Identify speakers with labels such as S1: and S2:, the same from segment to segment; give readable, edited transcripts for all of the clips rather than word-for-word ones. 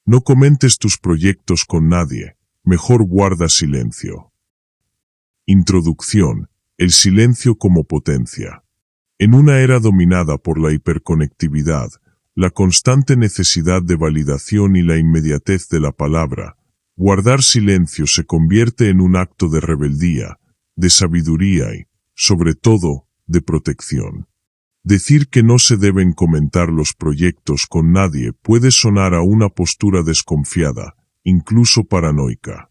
S1: No comentes tus proyectos con nadie, mejor guarda silencio. Introducción: el silencio como potencia. En una era dominada por la hiperconectividad, la constante necesidad de validación y la inmediatez de la palabra, guardar silencio se convierte en un acto de rebeldía, de sabiduría y, sobre todo, de protección. Decir que no se deben comentar los proyectos con nadie puede sonar a una postura desconfiada, incluso paranoica.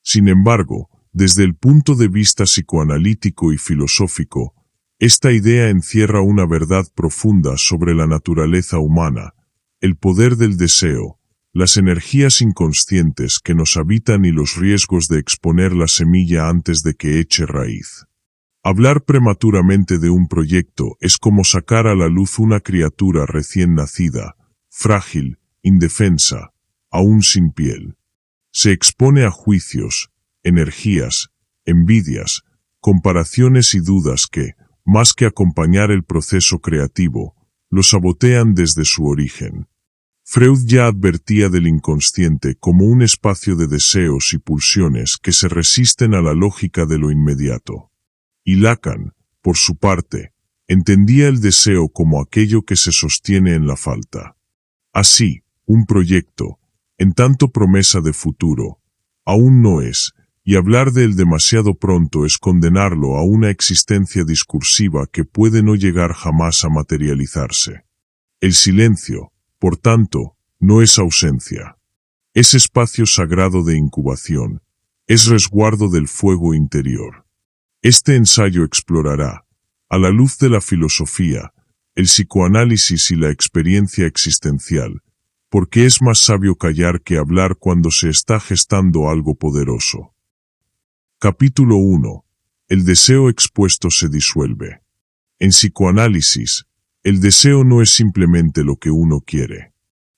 S1: Sin embargo, desde el punto de vista psicoanalítico y filosófico, esta idea encierra una verdad profunda sobre la naturaleza humana, el poder del deseo, las energías inconscientes que nos habitan y los riesgos de exponer la semilla antes de que eche raíz. Hablar prematuramente de un proyecto es como sacar a la luz una criatura recién nacida, frágil, indefensa, aún sin piel. Se expone a juicios, energías, envidias, comparaciones y dudas que, más que acompañar el proceso creativo, lo sabotean desde su origen. Freud ya advertía del inconsciente como un espacio de deseos y pulsiones que se resisten a la lógica de lo inmediato. Y Lacan, por su parte, entendía el deseo como aquello que se sostiene en la falta. Así, un proyecto, en tanto promesa de futuro, aún no es, y hablar de él demasiado pronto es condenarlo a una existencia discursiva que puede no llegar jamás a materializarse. El silencio, por tanto, no es ausencia. Es espacio sagrado de incubación, es resguardo del fuego interior. Este ensayo explorará, a la luz de la filosofía, el psicoanálisis y la experiencia existencial, porque es más sabio callar que hablar cuando se está gestando algo poderoso. Capítulo 1. El deseo expuesto se disuelve. En psicoanálisis, el deseo no es simplemente lo que uno quiere.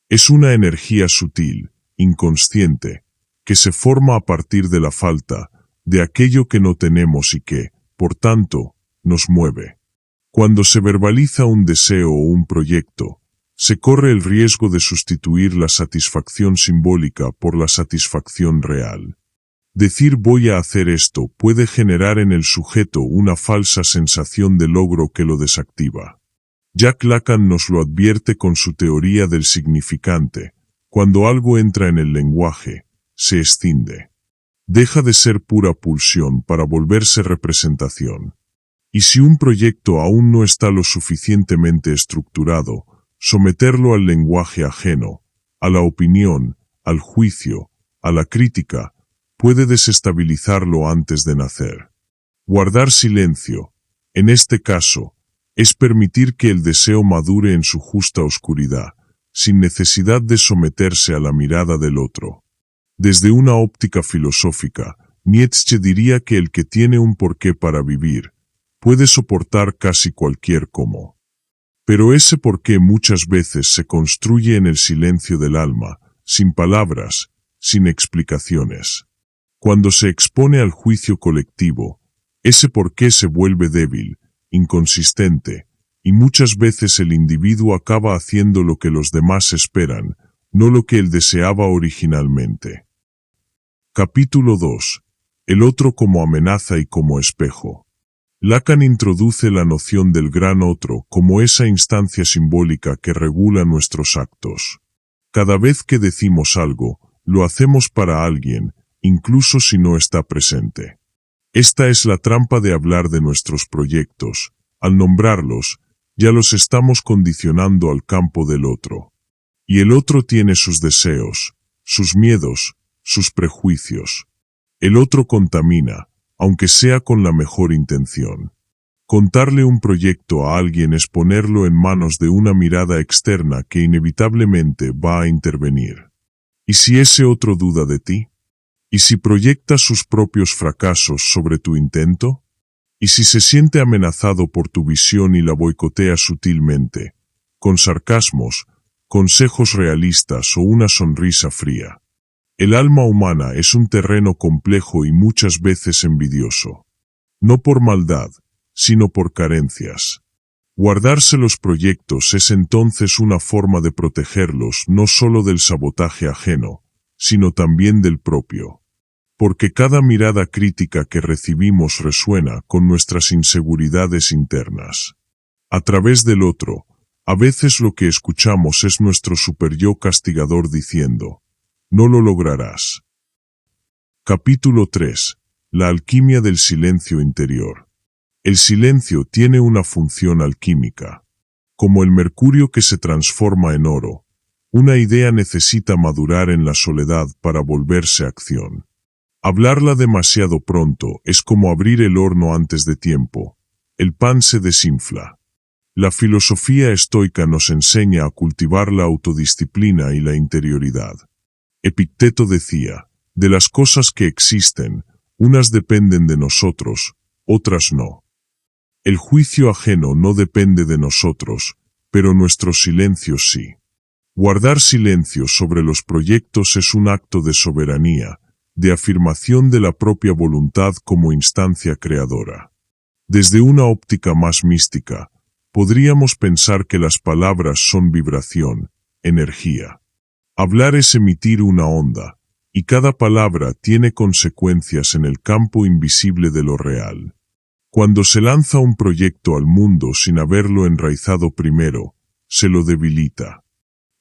S1: Es una energía sutil, inconsciente, que se forma a partir de la falta, de aquello que no tenemos y que, por tanto, nos mueve. Cuando se verbaliza un deseo o un proyecto, se corre el riesgo de sustituir la satisfacción simbólica por la satisfacción real. Decir voy a hacer esto puede generar en el sujeto una falsa sensación de logro que lo desactiva. Jack Lacan nos lo advierte con su teoría del significante: cuando algo entra en el lenguaje, se escinde. Deja de ser pura pulsión para volverse representación. Y si un proyecto aún no está lo suficientemente estructurado, someterlo al lenguaje ajeno, a la opinión, al juicio, a la crítica, puede desestabilizarlo antes de nacer. Guardar silencio, en este caso, es permitir que el deseo madure en su justa oscuridad, sin necesidad de someterse a la mirada del otro. Desde una óptica filosófica, Nietzsche diría que el que tiene un porqué para vivir, puede soportar casi cualquier cómo. Pero ese porqué muchas veces se construye en el silencio del alma, sin palabras, sin explicaciones. Cuando se expone al juicio colectivo, ese porqué se vuelve débil, inconsistente, y muchas veces el individuo acaba haciendo lo que los demás esperan, no lo que él deseaba originalmente. Capítulo 2. El otro como amenaza y como espejo. Lacan introduce la noción del gran otro como esa instancia simbólica que regula nuestros actos. Cada vez que decimos algo, lo hacemos para alguien, incluso si no está presente. Esta es la trampa de hablar de nuestros proyectos. Al nombrarlos, ya los estamos condicionando al campo del otro. Y el otro tiene sus deseos, sus miedos, sus prejuicios. El otro contamina, aunque sea con la mejor intención. Contarle un proyecto a alguien es ponerlo en manos de una mirada externa que inevitablemente va a intervenir. ¿Y si ese otro duda de ti? ¿Y si proyecta sus propios fracasos sobre tu intento? ¿Y si se siente amenazado por tu visión y la boicotea sutilmente, con sarcasmos, consejos realistas o una sonrisa fría? El alma humana es un terreno complejo y muchas veces envidioso. No por maldad, sino por carencias. Guardarse los proyectos es entonces una forma de protegerlos no solo del sabotaje ajeno, sino también del propio. Porque cada mirada crítica que recibimos resuena con nuestras inseguridades internas. A través del otro, a veces lo que escuchamos es nuestro superyo castigador diciendo, no lo lograrás. Capítulo 3. La alquimia del silencio interior. El silencio tiene una función alquímica. Como el mercurio que se transforma en oro, una idea necesita madurar en la soledad para volverse acción. Hablarla demasiado pronto es como abrir el horno antes de tiempo. El pan se desinfla. La filosofía estoica nos enseña a cultivar la autodisciplina y la interioridad. Epicteto decía, de las cosas que existen, unas dependen de nosotros, otras no. El juicio ajeno no depende de nosotros, pero nuestro silencio sí. Guardar silencio sobre los proyectos es un acto de soberanía, de afirmación de la propia voluntad como instancia creadora. Desde una óptica más mística, podríamos pensar que las palabras son vibración, energía. Hablar es emitir una onda, y cada palabra tiene consecuencias en el campo invisible de lo real. Cuando se lanza un proyecto al mundo sin haberlo enraizado primero, se lo debilita.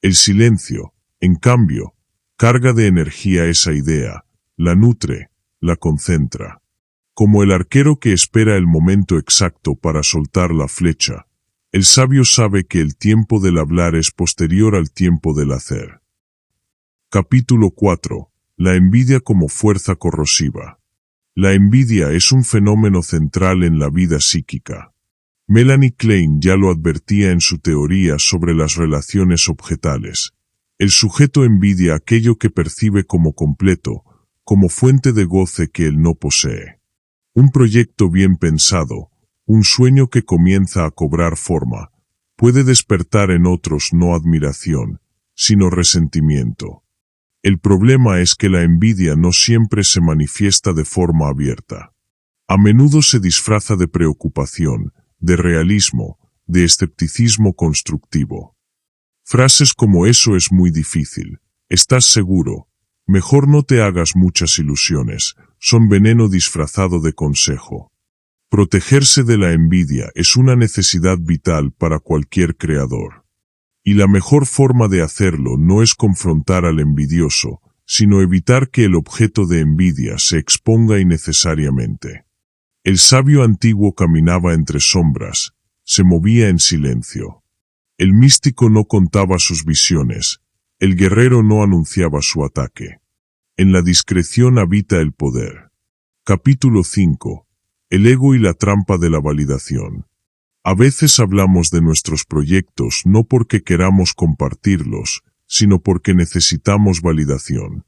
S1: El silencio, en cambio, carga de energía esa idea, la nutre, la concentra. Como el arquero que espera el momento exacto para soltar la flecha, el sabio sabe que el tiempo del hablar es posterior al tiempo del hacer. Capítulo 4. La envidia como fuerza corrosiva. La envidia es un fenómeno central en la vida psíquica. Melanie Klein ya lo advertía en su teoría sobre las relaciones objetales. El sujeto envidia aquello que percibe como completo, como fuente de goce que él no posee. Un proyecto bien pensado, un sueño que comienza a cobrar forma, puede despertar en otros no admiración, sino resentimiento. El problema es que la envidia no siempre se manifiesta de forma abierta. A menudo se disfraza de preocupación, de realismo, de escepticismo constructivo. Frases como eso es muy difícil, estás seguro, mejor no te hagas muchas ilusiones, son veneno disfrazado de consejo. Protegerse de la envidia es una necesidad vital para cualquier creador. Y la mejor forma de hacerlo no es confrontar al envidioso, sino evitar que el objeto de envidia se exponga innecesariamente. El sabio antiguo caminaba entre sombras, se movía en silencio. El místico no contaba sus visiones, el guerrero no anunciaba su ataque. En la discreción habita el poder. Capítulo 5. El ego y la trampa de la validación. A veces hablamos de nuestros proyectos no porque queramos compartirlos, sino porque necesitamos validación.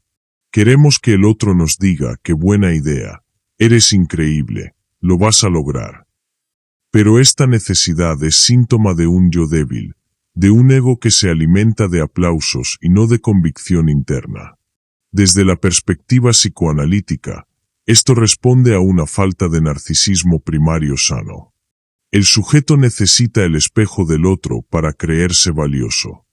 S1: Queremos que el otro nos diga qué buena idea, eres increíble, lo vas a lograr. Pero esta necesidad es síntoma de un yo débil, de un ego que se alimenta de aplausos y no de convicción interna. Desde la perspectiva psicoanalítica, esto responde a una falta de narcisismo primario sano. El sujeto necesita el espejo del otro para creerse valioso.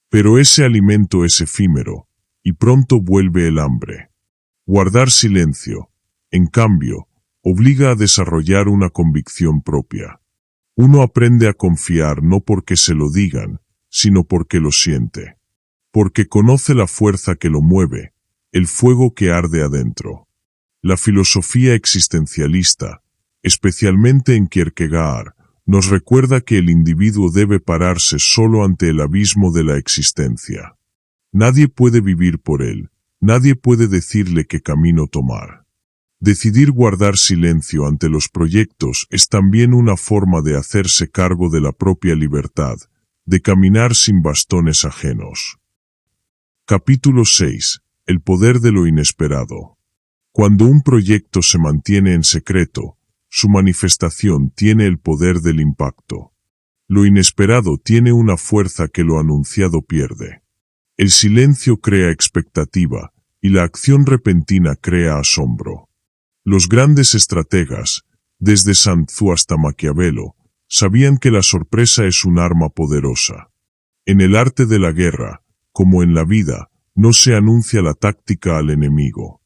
S1: Pero ese alimento es efímero, y pronto vuelve el hambre. Guardar silencio, en cambio, obliga a desarrollar una convicción propia. Uno aprende a confiar no porque se lo digan, sino porque lo siente. Porque conoce la fuerza que lo mueve, el fuego que arde adentro. La filosofía existencialista, especialmente en Kierkegaard, nos recuerda que el individuo debe pararse solo ante el abismo de la existencia. Nadie puede vivir por él, nadie puede decirle qué camino tomar. Decidir guardar silencio ante los proyectos es también una forma de hacerse cargo de la propia libertad, de caminar sin bastones ajenos. Capítulo 6. El poder de lo inesperado. Cuando un proyecto se mantiene en secreto, su manifestación tiene el poder del impacto. Lo inesperado tiene una fuerza que lo anunciado pierde. El silencio crea expectativa, y la acción repentina crea asombro. Los grandes estrategas, desde Sun Tzu hasta Maquiavelo, Sabían que la sorpresa es un arma poderosa. En el arte de la guerra, como en la vida, no se anuncia la táctica al enemigo.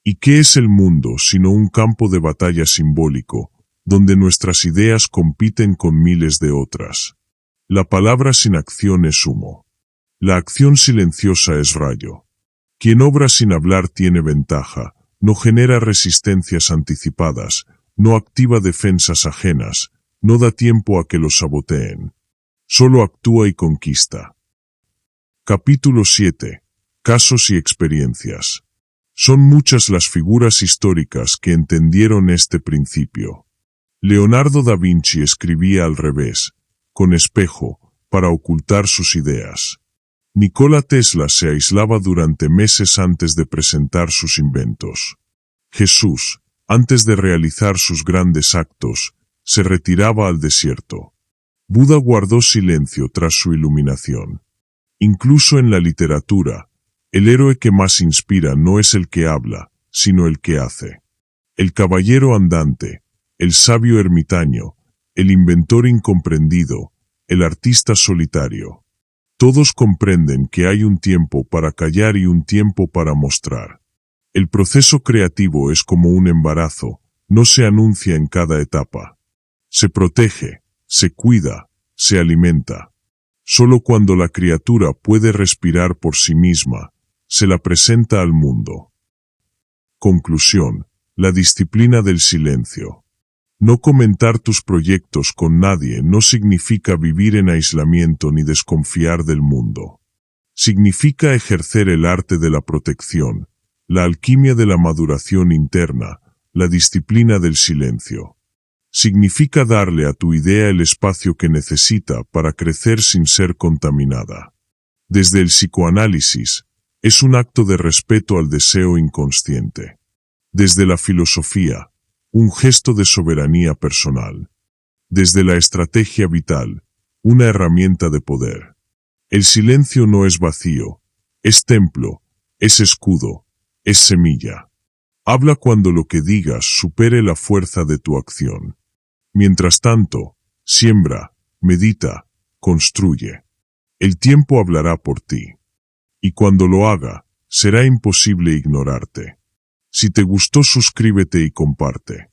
S1: ¿Y qué es el mundo sino un campo de batalla simbólico, donde nuestras ideas compiten con miles de otras? La palabra sin acción es humo. La acción silenciosa es rayo. Quien obra sin hablar tiene ventaja, no genera resistencias anticipadas, no activa defensas ajenas, no da tiempo a que lo saboteen. Solo actúa y conquista. Capítulo 7. Casos y experiencias. Son muchas las figuras históricas que entendieron este principio. Leonardo da Vinci escribía al revés, con espejo, para ocultar sus ideas. Nikola Tesla se aislaba durante meses antes de presentar sus inventos. Jesús, antes de realizar sus grandes actos, se retiraba al desierto. Buda guardó silencio tras su iluminación. Incluso en la literatura, el héroe que más inspira no es el que habla, sino el que hace. El caballero andante, el sabio ermitaño, el inventor incomprendido, el artista solitario. Todos comprenden que hay un tiempo para callar y un tiempo para mostrar. El proceso creativo es como un embarazo, no se anuncia en cada etapa. Se protege, se cuida, se alimenta. Solo cuando la criatura puede respirar por sí misma, se la presenta al mundo. Conclusión: la disciplina del silencio. No comentar tus proyectos con nadie no significa vivir en aislamiento ni desconfiar del mundo. Significa ejercer el arte de la protección, la alquimia de la maduración interna, la disciplina del silencio. Significa darle a tu idea el espacio que necesita para crecer sin ser contaminada. Desde el psicoanálisis, es un acto de respeto al deseo inconsciente. Desde la filosofía, un gesto de soberanía personal. Desde la estrategia vital, una herramienta de poder. El silencio no es vacío, es templo, es escudo, es semilla. Habla cuando lo que digas supere la fuerza de tu acción. Mientras tanto, siembra, medita, construye. El tiempo hablará por ti. Y cuando lo haga, será imposible ignorarte. Si te gustó, suscríbete y comparte.